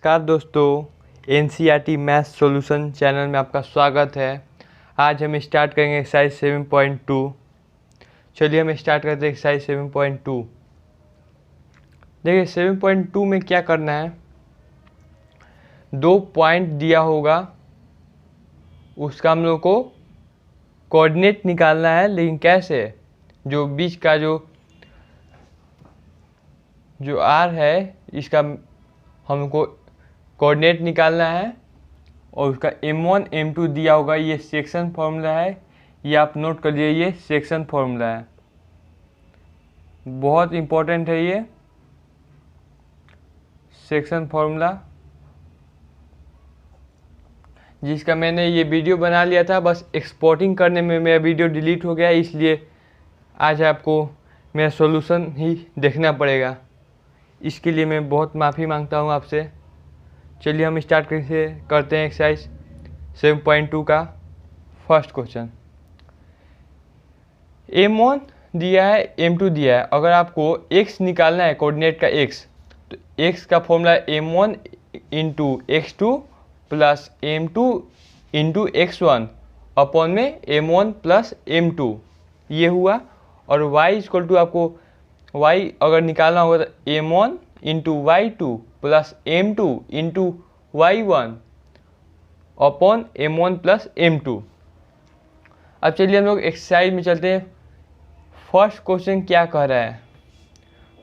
नमस्कार दोस्तों, NCERT math solution channel में आपका स्वागत है। आज हम स्टार्ट करेंगे एक्सरसाइज 7.2। चलिए हम स्टार्ट करते हैं एक्सरसाइज 7.2। देखिए 7.2 में क्या करना है, दो पॉइंट दिया होगा, उसका हम लोग को कोऑर्डिनेट निकालना है। लेकिन कैसे, जो बीच का जो आर है इसका हमको कोऑर्डिनेट निकालना है और उसका m1 m2 दिया होगा। ये सेक्शन फॉर्मूला है, ये आप नोट कर लीजिए, ये सेक्शन फॉर्मूला है, बहुत इम्पोर्टेंट है ये सेक्शन फॉर्मूला, जिसका मैंने ये वीडियो बना लिया था। बस एक्सपोर्टिंग करने में मेरा वीडियो डिलीट हो गया, इसलिए आज आपको मेरा सॉल्यूशन ही देखना पड़ेगा। इसके लिए मैं बहुत माफ़ी मांगता हूँ आपसे। चलिए हम स्टार्ट करते हैं एक्सरसाइज 7.2 का फर्स्ट क्वेश्चन। m1 दिया है, m2 दिया है। अगर आपको x निकालना है, कोऑर्डिनेट का x, तो x का formula m1 into x2 plus m2 into x1 upon में m1 प्लस m2, ये हुआ। और y इक्वल टू आपको y अगर निकालना होगा तो m1 into y2 plus m2 into y1 upon m1 plus m2। अब चलिए हम लोग एक्सरसाइज में चलते हैं। फर्स्ट क्वेश्चन क्या कह रहा है,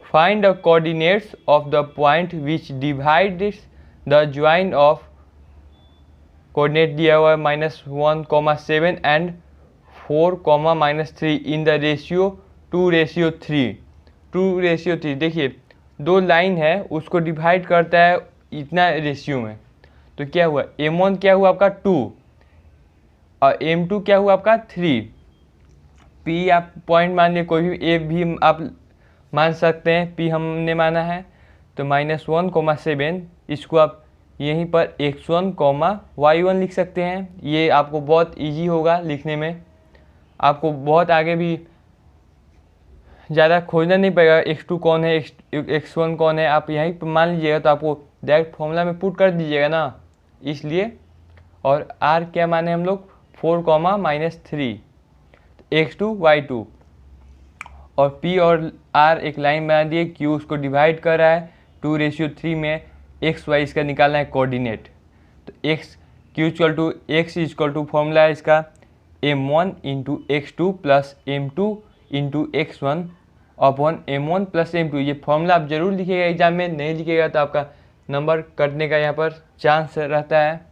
find the coordinates of the point which divides the join of, coordinate दिया हुआ है -1,7 एंड 4,-3 इन द रेशियो 2:3। 2:3 देखिए, दो लाइन है उसको डिवाइड करता है इतना रेशियो में। तो क्या हुआ, m1 क्या हुआ आपका 2 और m2 क्या हुआ आपका 3। p आप पॉइंट मान लिए, कोई भी a भी आप मान सकते हैं, p हमने माना है। तो -1,7 इसको आप यहीं पर x1, y1 लिख सकते हैं। ये आपको बहुत इजी होगा लिखने में, आपको बहुत आगे भी ज़्यादा खोजना नहीं पड़ेगा x2 कौन है, x1 कौन है, आप यहीं पर मान लीजिएगा तो आपको डायरेक्ट फॉर्मूला में पुट कर दीजिएगा ना, इसलिए। और r क्या माने हम लोग 4,-3, x2 y2, और p और r एक लाइन बना दिए, q उसको डिवाइड कर रहा है 2:3 में, x y इसका निकालना है कोऑर्डिनेट। तो x इक्वल टू फॉर्मूला है इसका m1 into x2 plus m2 into x1 upon m1 plus m2। ये फॉर्मूला आप जरूर लिखिएगा, एग्जाम में नहीं लिखिएगा तो आपका नंबर कटने का यहाँ पर चांस रहता है।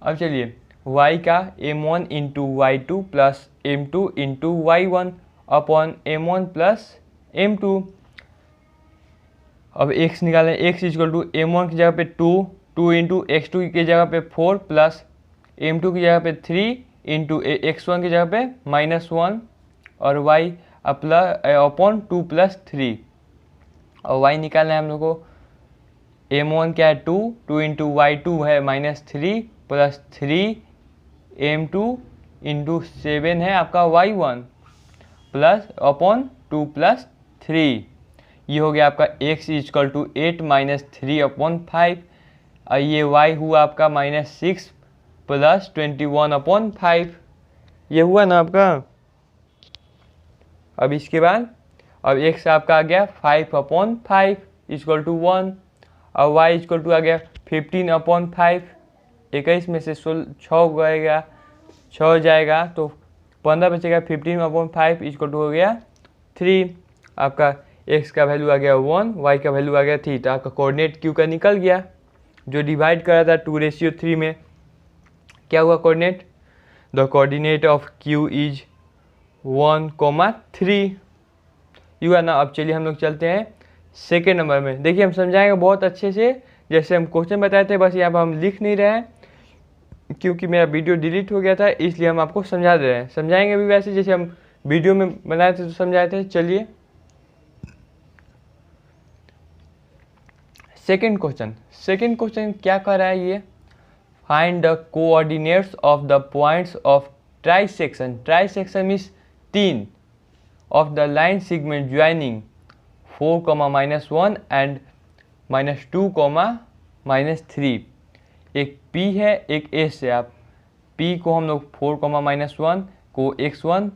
अब चलिए y का m1 into y2 plus m2 into y1 upon m1 plus m2। अब x निकालें, x इक्वल टू m1 की जगह पे 2 इंटू x2 की जगह पे 4 प्लस m2 की जगह पे 3 इंटू x1 की जगह पे -1 और y अपॉन 2 प्लस 3। और y निकालना है हम लोग को, m1 क्या है 2 इंटू y2 है -3 प्लस 3 m2 इंटू 7 है आपका y1 प्लस अपॉन 2 प्लस 3। ये हो गया आपका x इक्वल टू 8 -3 अपॉन 5, और ये y हुआ आपका -6 प्लस 21 अपॉन 5। ये हुआ ना आपका। अब इसके बाद अब x आपका आ गया 5 अपॉन 5 इक्वल टू 1, और y इक्वल टू आ गया 15 अपॉन 5। 21 में से 6 जाएगा तो 15 बचेगा, 15 अपॉन 5 इक्वल टू हो गया 3। आपका x का वैल्यू आ गया 1, y का वैल्यू आ गया 3। तो आपका कोऑर्डिनेट q का निकल गया, जो डिवाइड कर रहा था 2:3 में। क्या हुआ coordinate, the coordinate of q is 1,3। ये हुआ ना। अब चलिए हम लोग चलते हैं सेकेंड नंबर में। देखिए हम समझाएंगे बहुत अच्छे से, जैसे हम क्वेश्चन बताए थे, बस यहाँ पर हम लिख नहीं रहे हैं क्योंकि मेरा वीडियो डिलीट हो गया था, इसलिए हम आपको समझा दे रहे हैं। समझाएंगे भी वैसे जैसे हम वीडियो में बनाए थे तो समझाए थे। चलिए सेकेंड क्वेश्चन क्या कर रहा है ये, find the coordinates of the points of trisection. Trisection means 3 of the line segment joining 4, -1 and -2, -3। एक P है एक S है। आप P को हम लोग 4, -1 को x1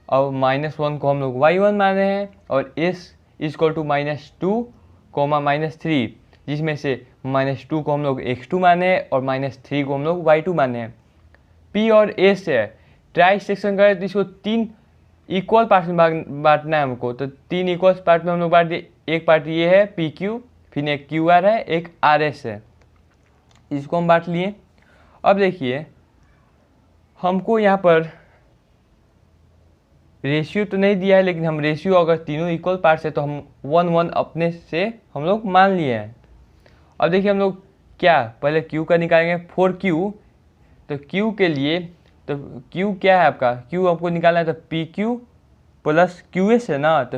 और -1 को हम लोग y1 मान रहे हैं, और S इक्वल टू -2, -3, जिसमें से -2 को हम लोग x2 माने हैं और -3 को हम लोग y2 माने हैं। P और S है, ट्राई सेक्शन करें तो इसको 3 इक्वल पार्ट में बांटना है हमको। तो 3 इक्वल पार्ट में हम लोग बांट दिए। एक पार्ट ये है PQ, फिर एक QR है, एक RS है, इसको हम बांट लिए। अब देखिए हमको यहाँ पर रेशियो तो नहीं दिया है, लेकिन हम रेशियो अगर तीनों इक्वल पार्ट्स है तो हम 1-1 अपने से हम लोग मान लिए हैं। अब देखिए हम लोग क्या पहले Q का निकालेंगे 4Q। तो Q के लिए तो Q क्या है आपका, Q आपको निकालना है तो PQ प्लस QS है ना। तो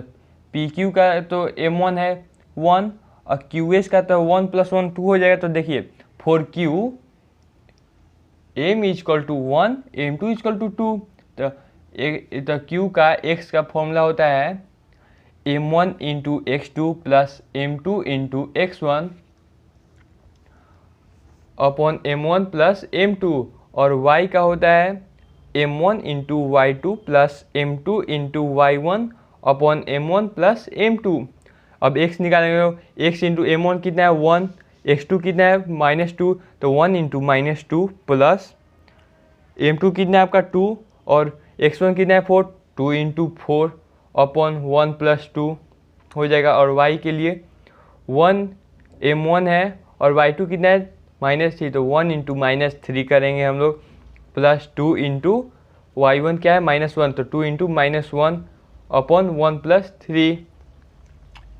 PQ का तो M1 है 1 और QS का तो 1 + 1 2 हो जाएगा। तो देखिए 4Q M equal to 1, M2 equal to 2। तो Q का X का फॉर्मूला होता है M1 into x2 plus M2 into x1 upon M1 plus M2, और Y का होता है M1 into y2 plus M2 into y1 upon M1 plus M2। अब X निकालेंगे, X इंटू M1 कितना है 1, x2 कितना है -2, तो 1 इंटू -2 प्लस M2 कितना है आपका 2, और x1 कितना है 4, 2 इंटू 4 अपॉन 1 + 2 हो जाएगा। और y के लिए 1 M1 है और y2 कितना है -3, तो 1 इंटू -3 करेंगे हम लोग, प्लस 2 इंटू y1 क्या है -1, तो 2 into -1 upon 1 + 3।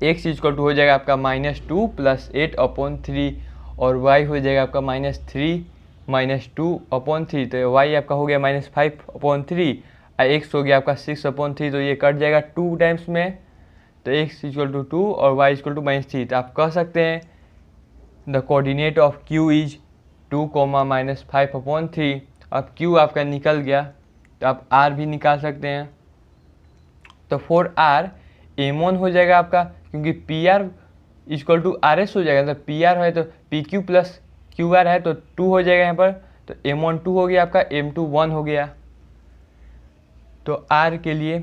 x equal to हो जाएगा आपका -2 + 8 अपॉन 3, और y हो जाएगा आपका -3 -2 अपॉन 3। तो y आपका हो गया -5 अपॉन 3, और x हो गया आपका 6 अपॉन 3। तो ये कट जाएगा 2 टाइम्स में, तो x इक्वल टू 2 और y इक्वल टू -3। तो आप कह सकते हैं the coordinate of q is 2, -5 upon 3। अब q आपका निकल गया, तो आप r भी निकाल सकते हैं। तो 4r M1 हो जाएगा आपका, क्योंकि PR इक्वल टू RS हो जाएगा। तो PR है तो PQ प्लस QR है तो 2 हो जाएगा यहाँ पर। तो M1 2 हो गया आपका, M2 1 हो गया। तो R के लिए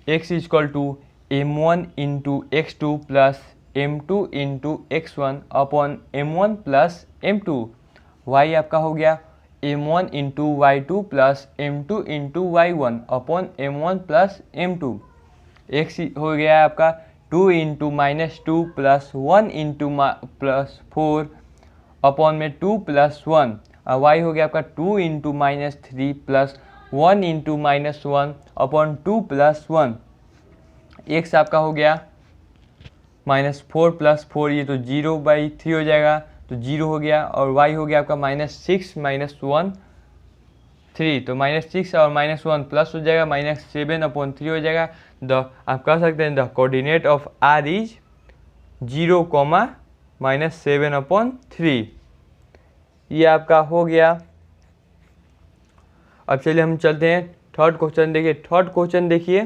x equal to M1 into x2 plus M2 into x1 upon M1 plus M2। y आपका हो गया M1 into y2 plus M2 into y1 upon M1 plus M2। x हो गया आपका 2 इंटू -2 प्लस 1 इंटू +4 अपॉन में 2 + 1, और y हो गया आपका 2 into -3 plus 1 into -1 upon 2 + 1। x आपका हो गया -4 + 4, ये तो 0/3 हो जाएगा, तो 0 हो गया। और y हो गया आपका -6 -1 3, तो -6 और -1 प्लस हो जाएगा, -7 अपॉन 3 हो जाएगा। आप कह सकते हैं the coordinate of r is 0, -7 upon 3। ये आपका हो गया। अब चलिए हम चलते हैं थर्ड क्वेश्चन। देखिए थर्ड क्वेश्चन, देखिए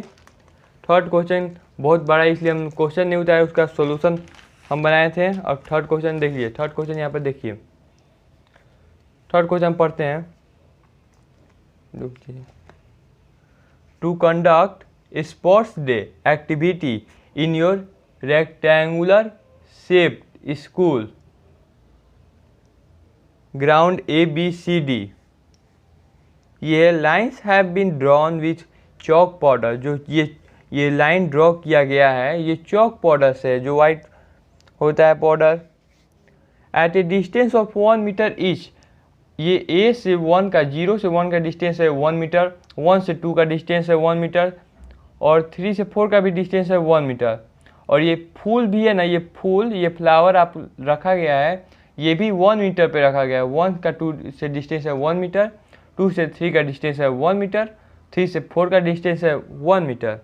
थर्ड क्वेश्चन बहुत बड़ा है, इसलिए हम क्वेश्चन नहीं उतारे, उसका सॉल्यूशन हम बनाए थे। अब थर्ड क्वेश्चन देखिए, थर्ड क्वेश्चन यहाँ पर देखिए, थर्ड क्वेश्चन पढ़ते हैं। To conduct sports day activity in your rectangular shaped school ground ABCD, ये lines have been drawn with chalk powder. जो ये लाइन ड्रॉ किया गया है ये चॉक पाउडर से, जो वाइट होता है powder, at a distance of 1 metre each. ये A से 1 का 0 से 1 का डिस्टेंस है 1 मीटर, 1 से 2 का डिस्टेंस है 1 मीटर, और 3 से 4 का भी डिस्टेंस है 1 मीटर। और ये फूल भी है ना, ये फूल, ये फ्लावर आप रखा गया है, ये भी 1 मीटर पे रखा गया है। 1 का 2 से डिस्टेंस है 1 मीटर, 2 से 3 का डिस्टेंस है 1 मीटर, 3 से 4 का डिस्टेंस है 1 metre.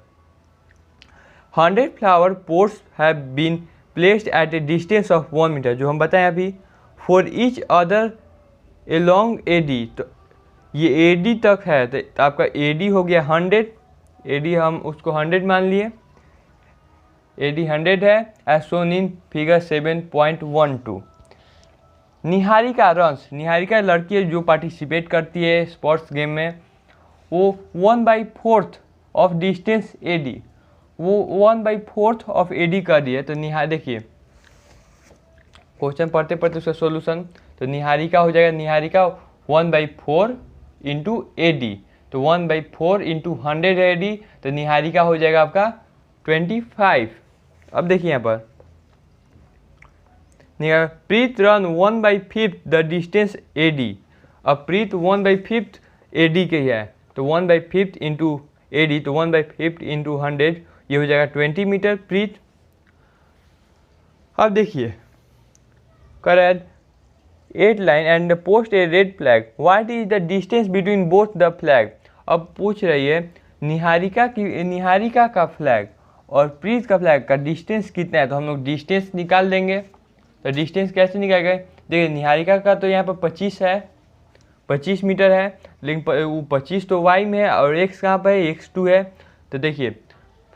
100 flower pots have been placed at a distance of 1 metre, जो हम बताएं अभी, for each other along AD। तो ये AD तक है, तो आपका AD हो गया 100, AD हम उसको 100 मान लिए। AD 100 है as shown in figure 7.12। Niharika runs, Niharika लड़की है जो पार्टिसिपेट करती है स्पोर्ट्स गेम में, वो 1/4 ऑफ डिस्टेंस AD, वो 1/4 ऑफ AD कर रही है। तो देखिए क्वेश्चन पढ़ते पढ़ते उसका सॉल्यूशन, तो निहारिका हो जाएगा, निहारिका 1/4 इंटू AD, तो 1/4 इंटू 100 है AD, तो निहारिका हो जाएगा आपका 25। अब देखिए यहाँ पर प्रीत रन 1/5 द डिस्टेंस AD। अब प्रीत 1/5 AD के है, तो 1/5 इंटू AD, तो 1/5 इंटू 100 ये हो जाएगा 20 मीटर प्रीत। अब देखिए correct 8 line and post A red flag, what is the distance between both the flag. अब पूछ रही है निहारिका का फ्लैग और प्रीत का फ्लैग का डिस्टेंस कितना है, तो हम लोग डिस्टेंस निकाल देंगे। तो डिस्टेंस कैसे निकालेंगे, देखिए निहारिका का तो यहाँ पर 25 है, 25 मीटर है, लेकिन वो 25 तो y में है और x कहाँ पर है, x2 है। तो देखिए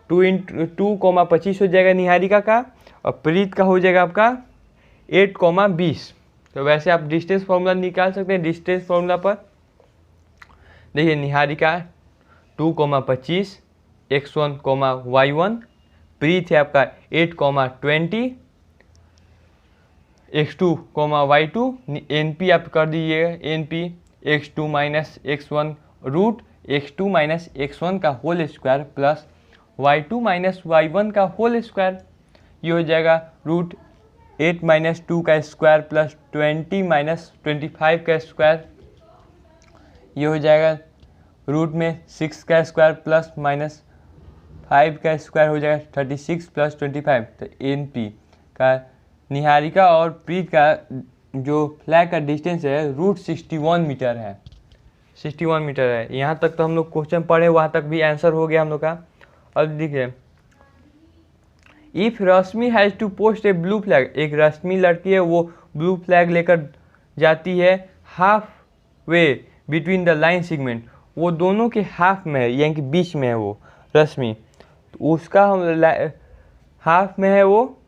2 × 2, 25 हो जाएगा निहारिका का, और प्रीत का हो जाएगा आपका 8, 20। तो वैसे आप डिस्टेंस फॉर्मूला निकाल सकते हैं डिस्टेंस फॉर्मूला पर। देखिए निहारिका 2, 25, x1, y1, प्रीत है आपका 8, 20, x2, y2, NP आप कर दीजिएगा, NP x2 minus x1 root x2 minus x1 का whole square plus y2 minus y1 का होल स्क्वायर, ये हो जाएगा रूट 8 माइनस 2 का स्क्वायर प्लस 20 माइनस 25 का स्क्वायर, ये हो जाएगा रूट में 6 का स्क्वायर प्लस माइनस 5 का स्क्वायर हो जाएगा 36 प्लस 25। तो NP का निहारिका और प्रीत का जो फ्लैग का डिस्टेंस है रूट 61 मीटर है, 61 मीटर है। यहाँ तक तो हम लोग क्वेश्चन पढ़े, वहाँ तक भी आंसर हो गया हम लोग का। अब देखिए if Rashmi has to post a blue flag, एक रश्मि लड़की है वो ब्लू फ्लैग लेकर जाती है half way between the line segment, वो दोनों के हाफ में है यानी कि बीच में है वो रश्मि, तो उसका हम हाफ में है वो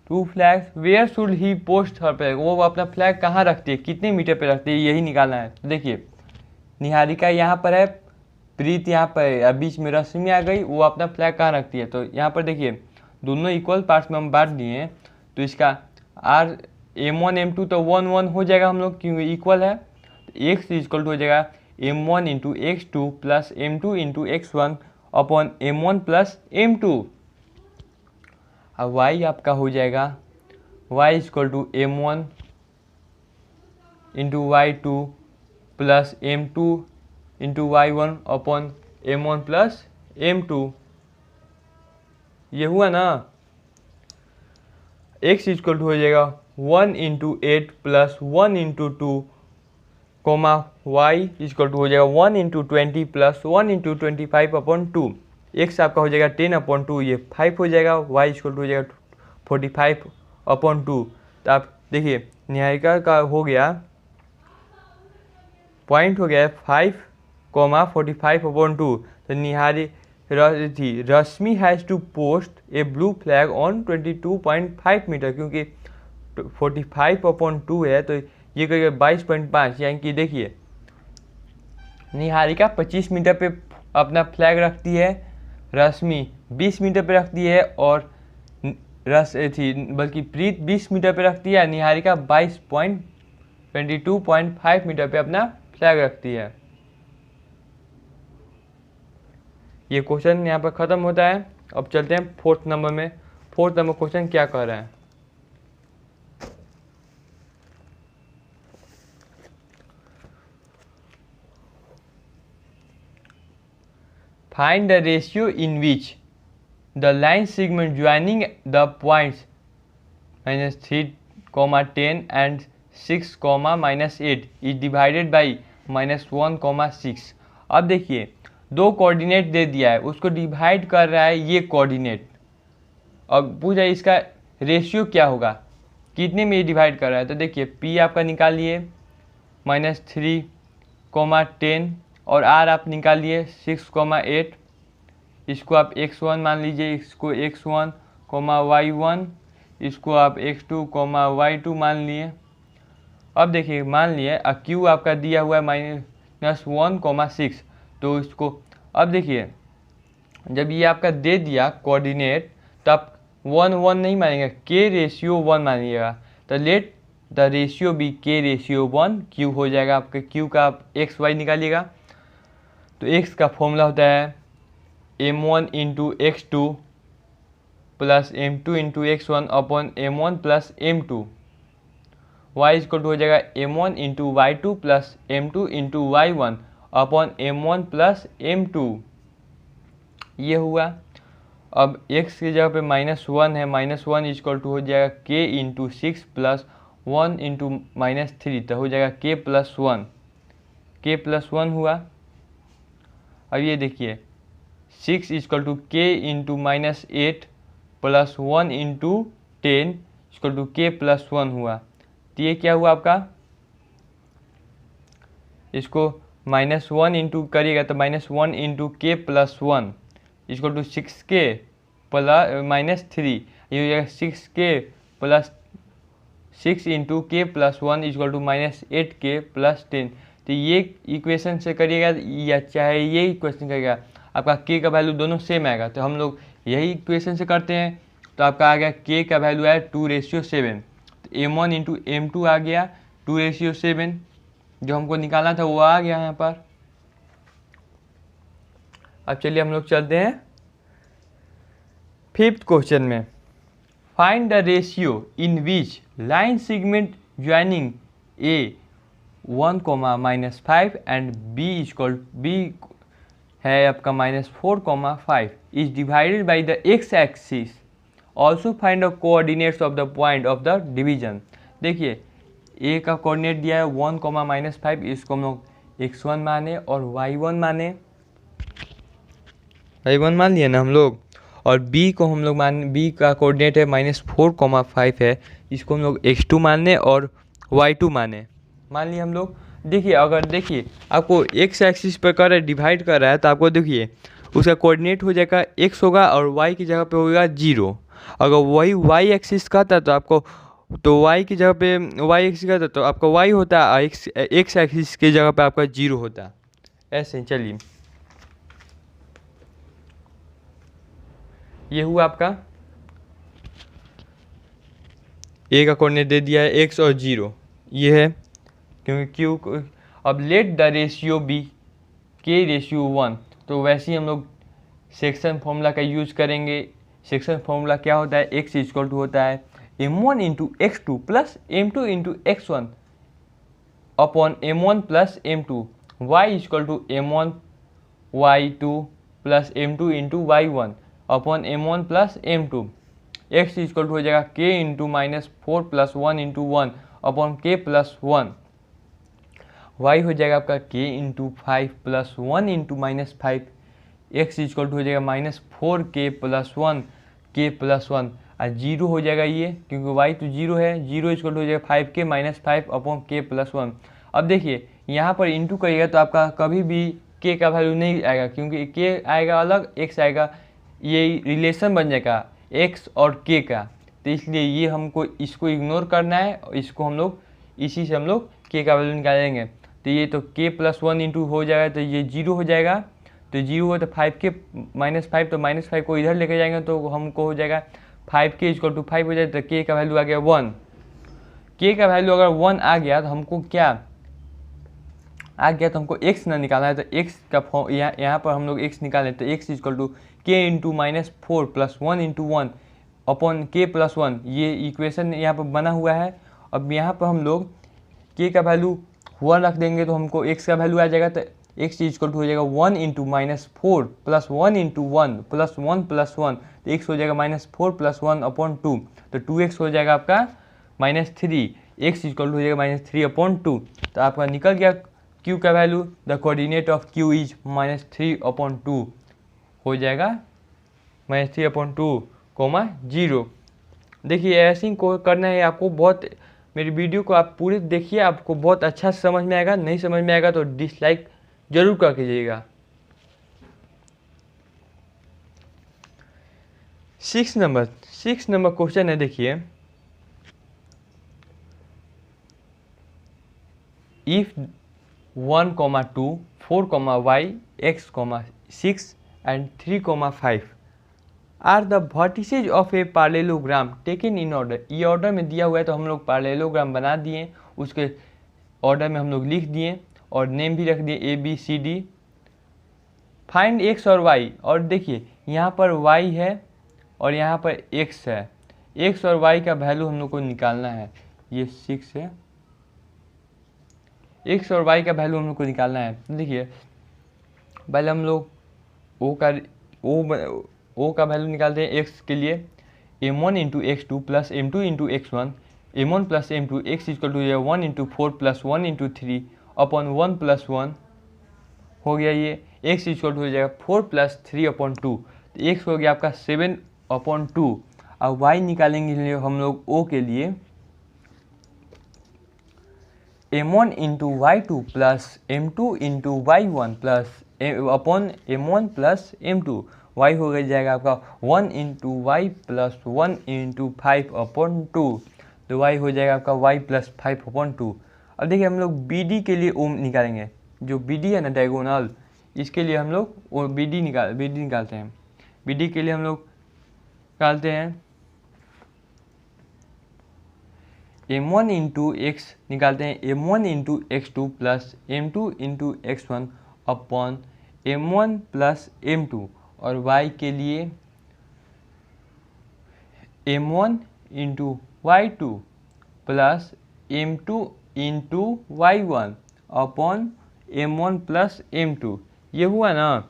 2 flags, where should he post her flag, वो अपना फ्लैग कहाँ रखती है, कितने मीटर पे रखती है, यही निकालना है। तो देखिए निहारिका यहाँ पर है, प्रीत यहाँ पर है, बीच में रश्मि आ गई, वो अपना फ्लैग कहाँ रखती है। तो यहाँ पर देखिए दोनों इक्वल पार्ट्स में हम बांट दिए हैं, तो इसका R M1 M2 तो 1 1 हो जाएगा हम लोग क्योंकि इक्वल है। तो x इक्वल टू हो जाएगा M1 into x2 plus M2 into x1 upon M1 plus M2। अब y आपका हो जाएगा y equal to M1 into y2 plus M2 into y1 upon M1 plus M2, ये हुआ ना। x इक्वल टू हो जाएगा 1 into 8 plus 1 into 2 comma y equal to हो जाएगा 1 into 20 plus 1 into 25 upon 2, x आपका हो जाएगा 10 अपॉन 2, ये 5 हो जाएगा, y इक्वल टू हो जाएगा 45 अपॉन 2। तो आप देखिए निहारिका का हो गया पॉइंट हो गया 5, 45 अपॉन 2। तो Rashmi has to post a blue flag on 22.5 metre, क्योंकि 45 अपॉन 2 है तो ये करेगा 22.5, यानी कि देखिए निहारिका 25 मीटर पे अपना फ्लैग रखती है, रश्मि 20 मीटर पे रखती है, और बल्कि प्रीत 20 मीटर पे रखती है, निहारिका 22.5 मीटर पे अपना फ्लैग रखती है। ये क्वेश्चन यहाँ पर ख़त्म होता है। अब चलते हैं 4th नंबर में। 4th नंबर क्वेश्चन क्या कह रहा है, find the ratio in which the line segment joining the points -3, 10 and 6, -8 is divided by -1, 6। अब देखिए दो कोऑर्डिनेट दे दिया है, उसको डिवाइड कर रहा है ये कोऑर्डिनेट। अब पूछा इसका रेशियो क्या होगा, कितने में डिवाइड कर रहा है। तो देखिए P आपका निकालिए -3, 10 और R आप निकालिए 6, 8। इसको आप x1 मान लीजिए, इसको x1 y1, इसको आप x2 y2 मान लिए। अब देखिए मान लिए q आपका दिया हुआ है -1, 6, तो इसको अब देखिए जब ये आपका दे दिया कोऑर्डिनेट तो आप 1 1 नहीं मानेंगे, k रेशियो 1 मानिएगा। तो let the ratio be k ratio 1, q हो जाएगा आपका, q का आप एक्स वाई निकालिएगा। तो x का फॉर्मूला होता है m1 into x2 plus m2 into x1 upon m1 plus m2। y equal to हो जाएगा m1 into y2 plus m2 into y1 upon m1 plus m2। ये हुआ। अब x की जगह पे -1 है, -1 इक्वल टू हो जाएगा k इंटू 6 प्लस 1 इंटू -3, तो हो जाएगा k प्लस 1, k+1 हुआ। अब ये देखिए 6 equal to k into -8 plus 1 into 10 equal to k+1 हुआ। तो ये क्या हुआ आपका, इसको -1 इंटू करिएगा तो -1 into k+1 equal to 6k plus -3, ये हो जाएगा 6k plus 6 into k+1 equal to -8k plus 10। तो ये इक्वेशन से करिएगा या चाहे ये इक्वेशन करिएगा, आपका k का वैल्यू दोनों सेम आएगा। तो हम लोग यही इक्वेशन से करते हैं। तो आपका आ गया k का वैल्यू है 2:7। तो m1 इंटू m2 आ गया 2:7, जो हमको निकालना था वो आ गया यहाँ पर। अब चलिए हम लोग चलते हैं 5th क्वेश्चन में। Find the ratio in which line segment joining A1, -5 and B है आपका -4, 5 is divided by the x axis. Also find the coordinates of the point of the division. देखिए A का कोऑर्डिनेट दिया है 1, -5, इसको हम लोग x1 माने और y1 माने, y1 मान लिया ना हम लोग। और B को हम लोग B का कोऑर्डिनेट है -4, 5 है, इसको हम लोग x2 माने और y2 माने, मान लिया हम लोग। देखिए अगर देखिए आपको x एक्सिस पर कर रहा है, डिवाइड कर रहा है, तो आपको देखिए उसका कोऑर्डिनेट हो जाएगा x होगा और y की जगह पे होगा 0। अगर वही y एक्सिस कहता तो आपको तो y की जगह पे y एक्सिस कहता तो आपका y होता, x एक्सिस की जगह पे आपका 0 होता। ऐसे चलिए ये हुआ आपका A का कोऑर्डिनेट दे दिया है x और 0, ये है क्योंकि q। अब let the ratio be k ratio 1, तो वैसे ही हम लोग सेक्शन फॉर्मूला का यूज करेंगे। सेक्शन फॉर्मूला क्या होता है, x इक्वल टू होता है m1 into x2 plus m2 into x1 upon m1 plus m2, y equal to m1 y2 plus m2 into y1 upon m1 plus m2। x equal to हो जाएगा k into -4 plus 1 into 1 upon k plus 1। y हो जाएगा आपका k into 5 plus 1 into -5। x equal to हो जाएगा -4k plus 1 k plus 1 और 0 हो जाएगा ये, क्योंकि y तो 0 है। 0 इक्वल टू हो जाएगा 5k -5 अपॉन k प्लस 1। अब देखिए यहाँ पर इंटू करिएगा तो आपका कभी भी k का वैल्यू नहीं आएगा, क्योंकि k आएगा अलग, x आएगा, ये रिलेशन बन जाएगा x और k का। तो इसलिए ये हमको इसको इग्नोर करना है और इसको हम लोग इसी से हम लोग k का वैल्यू निकालेंगे। तो ये तो k प्लस 1 इंटू हो जाएगा तो ये 0 हो जाएगा। तो 0 हो तो 5k -5, तो -5 को इधर लेके जाएंगे तो हमको हो जाएगा 5k इक्वल टू 5 हो जाए, तो k का वैल्यू आ गया 1। k का वैल्यू अगर 1 आ गया तो हमको क्या आ गया, तो हमको x ना निकालना है। तो x का यहाँ पर हम लोग x निकालें तो x equal to k into -4 plus 1 into 1 upon k plus 1, ये इक्वेशन यहाँ पर बना हुआ है। अब यहाँ पर हम लोग k का वैल्यू 1 रख देंगे तो हमको x का वैल्यू आ जाएगा। तो x इक्वल टू हो जाएगा 1 into -4 plus 1 into 1 plus 1 plus 1, तो x हो जाएगा -4 प्लस 1 अपॉन 2, तो 2x हो जाएगा आपका -3। x इक्वल टू हो जाएगा -3 अपॉन 2। तो आपका निकल गया q का value, the coordinate of q is -3 upon 2 हो जाएगा -3 अपॉन 2, 0। देखिए ऐसे ही को करना है आपको। बहुत मेरी वीडियो को आप पूरे देखिए, आपको बहुत अच्छा समझ में आएगा। नहीं समझ में आएगा तो डिसलाइक जरूर कर कीजिएगा। सिक्स नंबर क्वेश्चन है, देखिए if 1,2 4, x, 6 and 3,5 are the vertices of a parallelogram taken in order. ये ऑर्डर में दिया हुआ है तो हम लोग पैरेललोग्राम बना दिए, उसके ऑर्डर में हम लोग लिख दिए और नेम भी रख दिए ABCD। फाइंड x और y, और देखिए यहाँ पर y है और यहाँ पर x है। x और y का वैल्यू हम लोग को निकालना है, ये 6 है, x और y का वैल्यू हम लोग को निकालना है। देखिए पहले हम लोग o का वैल्यू निकालते हैं x के लिए, m1 into x2 plus m2 into x1, m1 plus m2 x equal to 1 into 4 plus 1 into 3 upon 1 plus 1 हो गया। ये x इक्वल टू हो जाएगा 4 प्लस 3 अपॉन 2, तो x हो गया आपका 7 अपॉन 2। अब y निकालेंगे हम लोग o के लिए, m1 into y2 plus m2 into y1 plus upon m1 plus m2, y हो गया जाएगा आपका 1 into y plus 1 into 5 upon 2, तो y हो जाएगा आपका y प्लस 5 अपॉन 2। अब देखिए हम लोग BD के लिए ओम निकालेंगे, जो BD है ना डायगोनल, इसके लिए हम लोग BD निकालते हैं। BD के लिए हम लोग निकालते हैं m1 इंटू x निकालते हैं m1 into x2 plus m2 into x1 upon m1 plus m2, और y के लिए m1 into y2 plus m2 into y1 upon m1 plus m2। ये हुआ ना।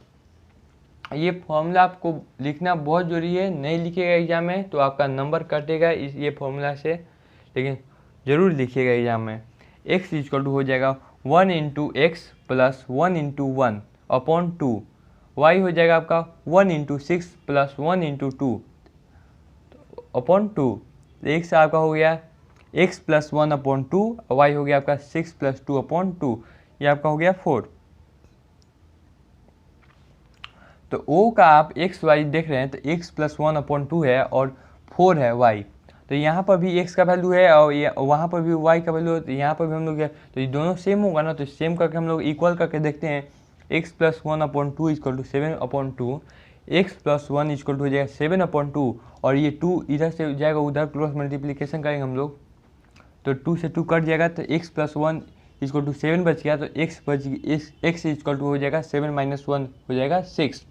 ये फॉर्मूला आपको लिखना बहुत ज़रूरी है, नहीं लिखिएगा एग्जाम में तो आपका नंबर कटेगा इस ये फॉर्मूला से, लेकिन ज़रूर लिखिएगा एग्जाम में। x इक्वल टू हो जाएगा 1 into x plus 1 into 1 upon 2, y हो जाएगा आपका 1 into 6 plus 1 into 2 upon 2, x आपका हो गया x प्लस 1 अपॉन 2, y हो गया आपका 6 प्लस 2 अपॉन 2, ये आपका हो गया 4। तो O का आप x y देख रहे हैं तो x प्लस 1 अपॉन 2 है और 4 है y, तो यहाँ पर भी x का वैल्यू है और वहाँ पर भी y का वैल्यू है, तो यहाँ पर भी हम लोग तो ये दोनों सेम होगा ना, तो सेम करके हम लोग इक्वल करके देखते हैं। x plus 1 upon 2 equal to 7 upon 2, x plus 1 equal to हो जाएगा 7 अपॉन 2, और ये 2 इधर से जाएगा उधर, क्रॉस मल्टीप्लिकेशन करेंगे हम लोग तो 2 से 2 कट जाएगा, तो x प्लस 1 इक्वल टू 7 बच गया, तो x इक्वल टू हो जाएगा 7 माइनस 1 हो जाएगा 6।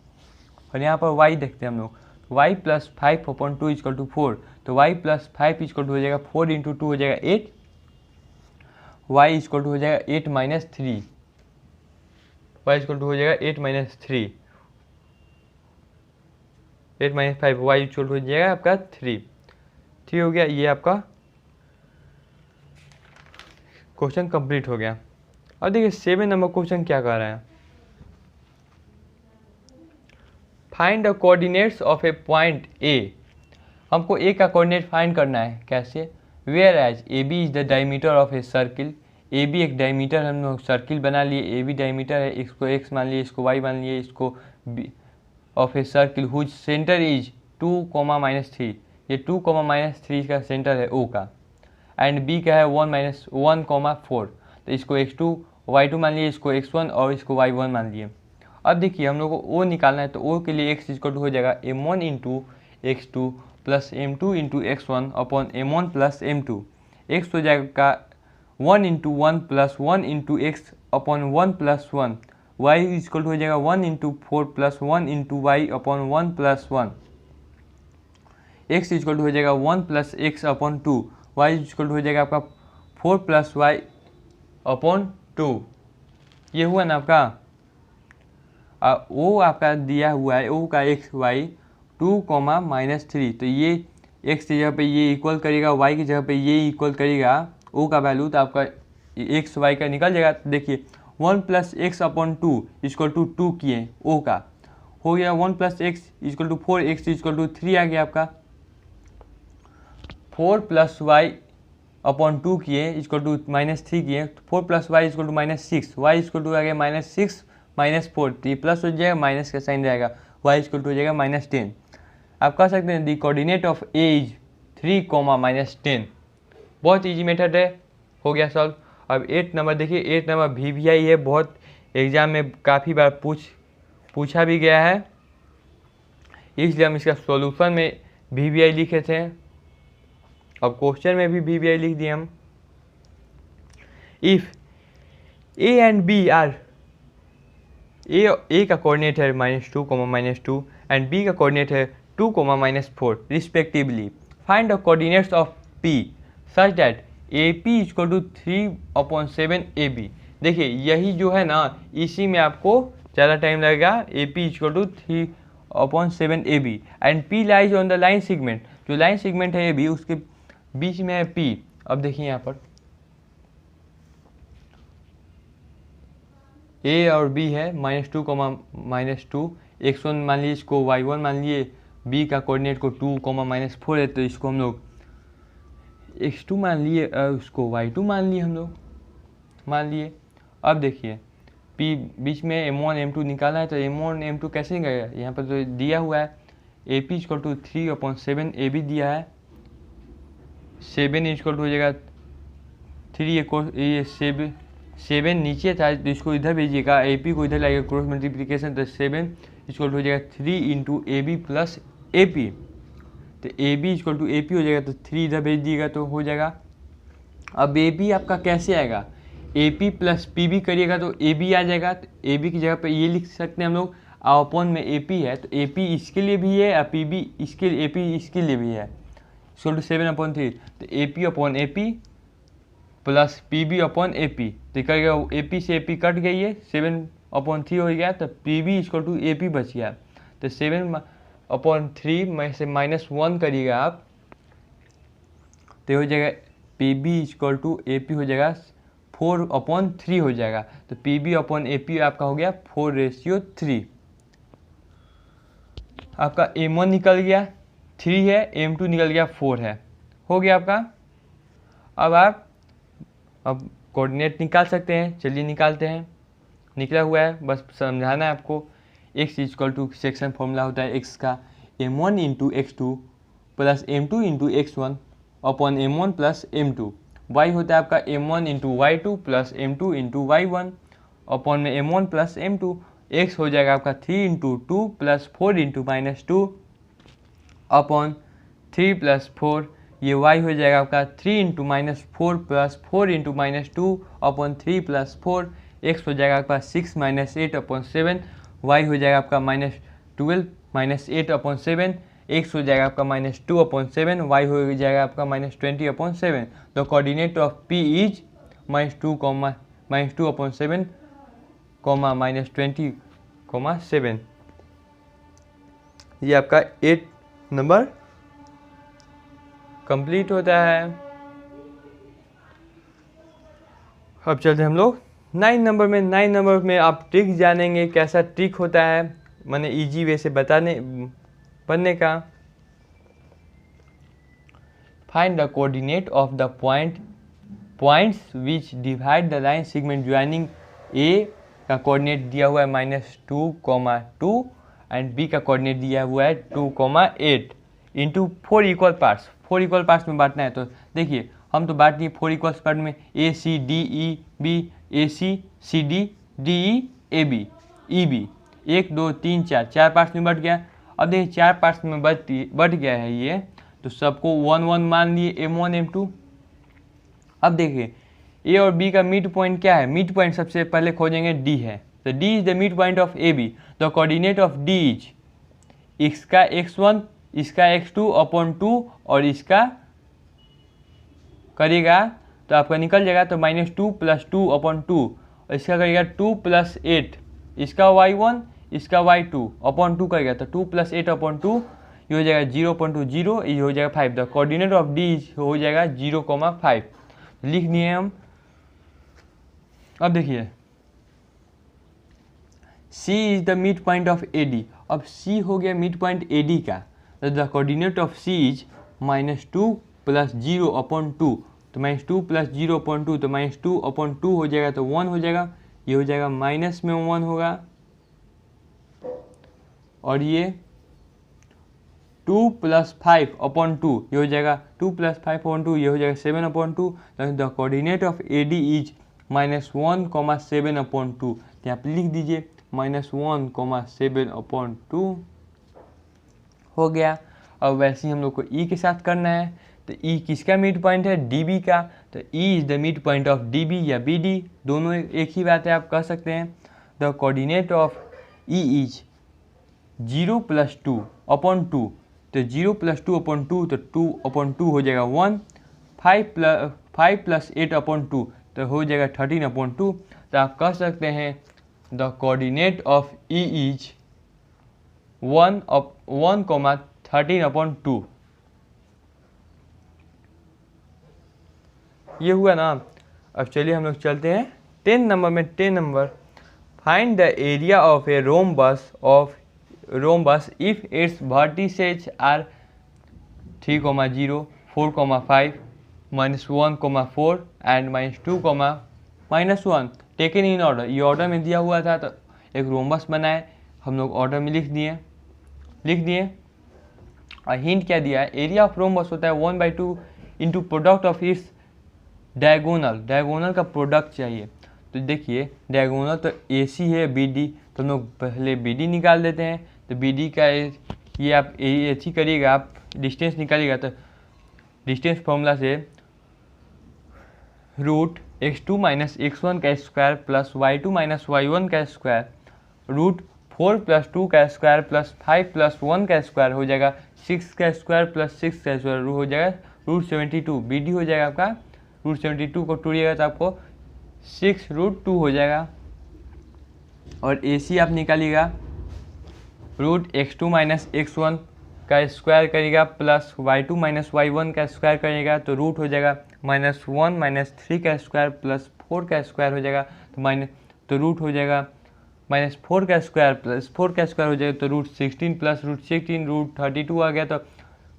और यहाँ पर y देखते हैं हम लोग, y plus 5 upon 2 equal to 4, तो y प्लस 5 इक्वल टू हो जाएगा 4 इंटू 2 हो जाएगा 8, y इक्वल टू हो जाएगा 8 माइनस 3, y इक्वल टू हो जाएगा 8 minus 3, 8 minus 5, y equal to हो जाएगा आपका 3 हो गया। ये आपका क्वेश्चन कंप्लीट हो गया। अब देखिए 7 नंबर क्वेश्चन क्या कर रहा है, find the coordinates of a point A. हमको ए का कोऑर्डिनेट फाइंड करना है, कैसे, where as A B is the diameter of a circle. A B एक डायमीटर, हम लोग सर्किल बना लिए, ए बी डायमीटर है, इसको एक्स मान लिए, इसको वाई मान लिए, इसको B of a circle whose centre is 2,-3, ये 2,-3 का सेंटर है ओ का, एंड बी का है 1-1,4, तो इसको x2 y2 मान लिए, इसको x1 और इसको y1 मान लिए। अब देखिए हम लोग को o निकालना है, तो o के लिए x इक्वल टू हो जाएगा m1 into x2 plus m2 into x1 upon m1 plus m2, x हो जाएगा 1 into 1 plus 1 into x upon 1 plus 1, y equal to हो जाएगा 1 into 4 plus 1 into y upon 1 plus 1, x equal to हो जाएगा 1 plus x upon 2, y equal to हो जाएगा आपका 4 plus y upon 2। ये हुआ ना आपका, ओ आपका दिया हुआ है ओ का एक्स वाई 2,-3, तो ये एक्स की जगह पे ये इक्वल करेगा, वाई की जगह पे ये इक्वल करेगा ओ का वैल्यू, तो आपका एक्स वाई का निकल जाएगा। तो देखिए 1 plus x upon 2 equal to 2 किए ओ का, हो गया 1 plus x equal to 4, x equal to 3 आ गया आपका, 4 प्लस वाई अपॉन 2 किए इक्वल टू -3 किए, 4 plus y equal to -6, y equal to आ गया -6 -4, तो ये प्लस हो जाएगा, माइनस का साइन रहेगा, y इक्वल टू हो जाएगा -10। आप कह सकते हैं the coordinate of A is 3, -10। बहुत इजी मेथड है, हो गया सॉल्व। अब 8 नंबर देखिए, 8 नंबर VBI है, बहुत एग्जाम में काफ़ी बार पूछा भी गया है, इसलिए हम इसका सॉल्यूशन में VBI लिखे थे। अब क्वेश्चन में भी VBI लिख दिए हम। If A and B are, A का कोऑर्डिनेट है -2, -2 एंड बी का कोऑर्डिनेट है 2, -4 respectively, find the coordinates of P such that AP = 3/7 AB। देखिए यही जो है ना, इसी में आपको ज़्यादा टाइम लगेगा। AP = 3/7 AB and P lies on the line segment, जो लाइन सेगमेंट है AB उसके बीच में है P। अब देखिए यहाँ पर A और B है -2, -2, x1 मान लीजिए, इसको y1 मान लिए, B का कोऑर्डिनेट को 2, -4 है, तो इसको हम लोग x2 मान लिए, उसको y2 मान लिए हम लोग, मान लिए। अब देखिए P बीच में m1 m2 निकाला है, तो m1 m2 कैसे निकलेगा, यहाँ पर तो दिया हुआ है AP = 3/7 AB दिया है, 7 = हो जाएगा 3, ये 7 नीचे था तो इसको इधर भेजिएगा, AP को इधर लाइएगा क्रॉस मल्टीप्लिकेशन, तो 7 = हो जाएगा 3 × AB + AP, तो AB = AP हो जाएगा, तो 3 इधर भेज दिएगा तो हो जाएगा। अब AB आपका कैसे आएगा, AP + PB करिएगा तो AB आ जाएगा, तो AB की जगह पे ये लिख सकते हैं हम लोग, अपॉन में AP है, तो AP इसके लिए भी है और PB इसके लिए, AP इसके लिए भी है, = 7/3, तो AP/AP + PB/AP, तो करेगा AP से AP कट गई है, 7/3 हो गया, तो PB = AP बच गया, तो 7/3 में से -1 करिएगा आप, तो हो जाएगा PB = AP हो जाएगा 4/3 हो जाएगा, तो PB/AP आपका हो गया 4:3। आपका M1 निकल गया 3 है, M2 निकल गया 4 है, हो गया आपका। अब कोऑर्डिनेट निकाल सकते हैं, चलिए निकालते हैं। निकला हुआ है, बस समझाना है आपको। x = सेक्शन फॉर्मूला होता है x का m1 × x2 + m2 × x1 upon m1 + m2। y होता है आपका m1 × y2 + m2 × y1 upon में m1 + m2। x हो जाएगा आपका 3 × 2 + 4 × -2 अपॉन 3 + 4। ये y हो जाएगा आपका 3 × -4 + 4 × -2 अपॉन 3 + 4। x हो जाएगा आपका 6 - 8/7। y हो जाएगा आपका -12 - 8/7। x हो जाएगा आपका -2/7। y हो जाएगा आपका -20/7। The coordinate of P is -2, -2/7, -20,7। ये आपका 8 नंबर कंप्लीट होता है। अब चलते हैं हम लोग 9 नंबर में। 9 नंबर में आप ट्रिक जानेंगे, कैसा ट्रिक होता है, मैंने इजी वे से बनने का। Find the coordinate of the points which divide the line segment joining. A का कोऑर्डिनेट दिया हुआ है -2, 2 एंड बी का कोऑर्डिनेट दिया हुआ है 2, 8 into 4 equal parts. 4 equal parts में बांटना है, तो देखिए हम तो बांट दिए 4 इक्वल पार्ट में ACDEB, ACCDDE EB 1 2 3 4 पार्ट्स में बट गया। अब देखिए 4 पार्ट्स में बट गया है ये, तो सबको 1 1 मान लिए, M1 M2। अब देखिए ए और बी का मिड पॉइंट क्या है, मिड पॉइंट सबसे पहले खोजेंगे D है, तो D is the mid point of AB। The coordinate of D is इसका x1, इसका x2 अपॉन 2 और इसका करेगा तो आपका निकल जाएगा, तो -2 + 2 अपॉन 2 और इसका करेगा 2 + 8, इसका y1 इसका y2 अपॉन 2 करेगा, तो 2 + 8 अपॉन 2 ये हो जाएगा 0.0, ये हो जाएगा 5। द कोऑर्डिनेट ऑफ D हो जाएगा 0,5, लिख दिए हम। अब देखिए C is the mid point of AD। अब C हो गया मिड पॉइंट AD का, तो the coordinate of C is -2 + 0 upon 2, तो -2 + 0 अपॉन 2, तो -2 अपॉन 2 हो जाएगा, तो 1 हो जाएगा, ये हो जाएगा माइनस में 1 होगा, और ये 2 + 5/2 ये हो जाएगा 2 + 5/2 ये हो जाएगा 7/2। The coordinate of AD is -1, 7/2। यहाँ पे लिख दीजिए -1, 7/2 हो गया। अब वैसे ही हम लोग को E के साथ करना है, तो E किसका मिड पॉइंट है, DB का, तो E is the mid point of DB या BD, दोनों एक ही बात है, आप कह सकते हैं। The coordinate of E is 0 + 2/2, तो 0 + 2/2 तो 2/2 हो जाएगा 1, 5 + 8/2 तो हो जाएगा 13/2। तो आप कह सकते हैं the coordinate of E is 1, 13/2। ये हुआ ना। अब चलिए हम लोग चलते हैं 10 नंबर में। 10 number, find the area of a rhombus if its vertices are 3,0, 4,5, -1,4 and -2, taken in order. ये ऑर्डर में दिया हुआ था, तो एक रोम्बस बनाए, हम लोग ऑर्डर में लिख दिए। और हिंट क्या दिया है, एरिया ऑफ रोम्बस होता है 1/2 into product of its diagonal का प्रोडक्ट चाहिए। तो देखिए डायगोनल तो AC है BD, तो हम लोग पहले BD निकाल देते हैं। तो BD का ये आप ऐसी करिएगा, आप डिस्टेंस निकालिएगा, तो डिस्टेंस फॉर्मूला से √(x2 - x1) का स्क्वायर प्लस (y2 - y1) का स्क्वायर √4 + 2 का स्क्वायर प्लस 5 + 1 का स्क्वायर हो जाएगा 6 का स्क्वायर प्लस 6 का स्क्वायर हो जाएगा √72। BD हो जाएगा आपका √72 को तोड़िएगा तो आपको 6√2 हो जाएगा। और AC आप निकालिएगा √(x2 - x1) का स्क्वायर करिएगा प्लस (y2 - y1) का स्क्वायर करिएगा, तो रूट हो जाएगा -1 - 3 का स्क्वायर प्लस 4 का स्क्वायर हो जाएगा, तो रूट हो जाएगा -4 का स्क्वायर प्लस 4 का स्क्वायर हो जाएगा, तो √16 प्लस √16 √32 आ गया, तो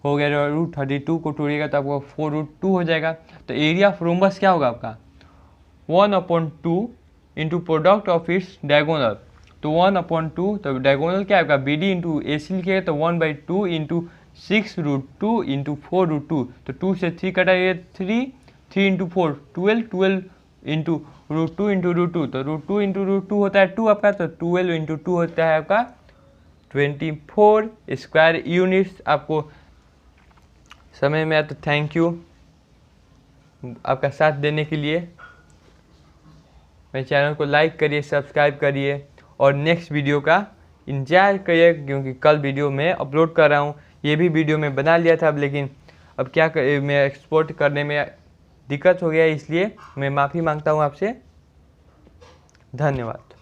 हो गया √32 को तोड़िएगा तो आपको 4√2 हो जाएगा। तो एरिया ऑफ रोम्बस क्या होगा आपका 1/2 into product of its diagonal, तो 1/2, तो डायगोनल क्या है आपका BD इंटू AC लिखिएगा, तो 1/2 इंटू 6√2 इंटू 4√2, तो 2 से 3 कटाइए 3 इंटू 4 12 इंटू √2 इंटू √2, तो √2 इंटू √2 होता है 2 आपका, तो 12 इंटू 2 होता है आपका 24 स्क्वायर यूनिट्स। आपको समय में तो थैंक यू आपका साथ देने के लिए। मेरे चैनल को लाइक करिए, सब्सक्राइब करिए और नेक्स्ट वीडियो का इंतजार करिए, क्योंकि कल वीडियो मैं अपलोड कर रहा हूँ। ये भी वीडियो मैं बना लिया था, लेकिन अब क्या कर, मैं एक्सपोर्ट करने में दिक्कत हो गया, इसलिए मैं माफ़ी मांगता हूँ आपसे। धन्यवाद।